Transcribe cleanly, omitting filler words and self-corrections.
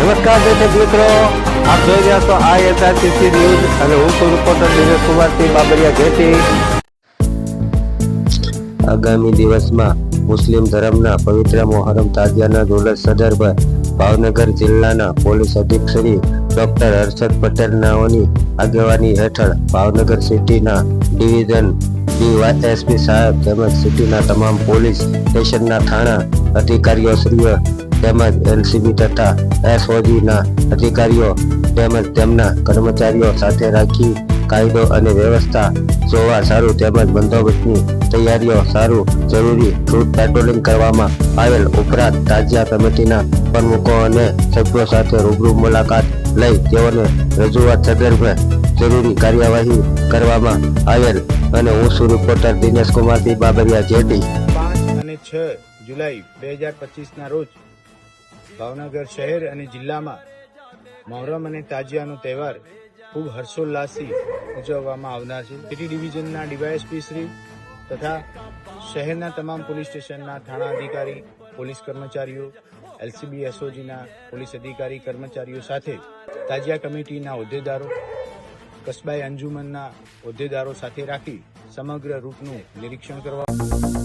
નમસ્કાર દર્શક મિત્રો, આપ જોઈ રહ્યા છો ISRCC ન્યૂઝ અને હું છું રિપોર્ટર દિનેશ કુમારસિંહ બાબરિયા જેટી। આગામી દિવસમાં મુસ્લિમ ધર્મના પવિત્ર મોહરમ તાજિયાના દોલત સદર્ભ ભાવનગર જિલ્લાના પોલીસ અધિક્ષક શ્રી ડોક્ટર હર્ષદ પટેલનાઓની આગેવાની હેઠળ ભાવનગર સિટીના ડિવિઝન ડીવાયએસપી સાહેબ તેમજ સિટીના તમામ પોલીસ સ્ટેશનના થાણા અધિકારીઓશ્રીઓ તેમજ LCB તથા SOGના અધિકારીઓ તેમજ તેમના કર્મચારીઓ સાથે રાખી કાયદો અને વ્યવસ્થા જોવા સારું તેમજ બંદોબસ્તની તૈયારીઓ સારું જરૂરી રૂટ પેટ્રોલિંગ કરવામાં આવેલ। ઉપરાંત તાજિયા કમિટીના પ્રમુખો અને સભ્યો સાથે રૂબરૂ મુલાકાત લઈ તેઓને રજૂઆત સંદર્ભે જરૂરી કાર્યવાહી કરવામાં આવેલ અને હું છું રિપોર્ટર દિનેશ કુમારસિંહ બાબરિયા જેટી। 5 અને 6 જુલાઈ 2025ના રોજ ભાવનગર શહેર અને જિલ્લામાં મોહરમ અને તાજિયાનો તહેવાર ખૂબ હર્ષોલ્લાસથી ઉજવવામાં આવનાર છે। સિટી ડિવિઝનના ડીવાયએસપી શ્રી તથા શહેરના તમામ પોલીસ સ્ટેશનના થાણા અધિકારી, પોલીસ કર્મચારીઓ, LCB SOGના પોલીસ અધિકારી કર્મચારીઓ સાથે તાજિયા કમિટીના હોદ્દેદારો, કસ્બાઈ અંજુમનના હોદ્દેદારો સાથે રાખી સમગ્ર રૂટનું નિરીક્ષણ કરવા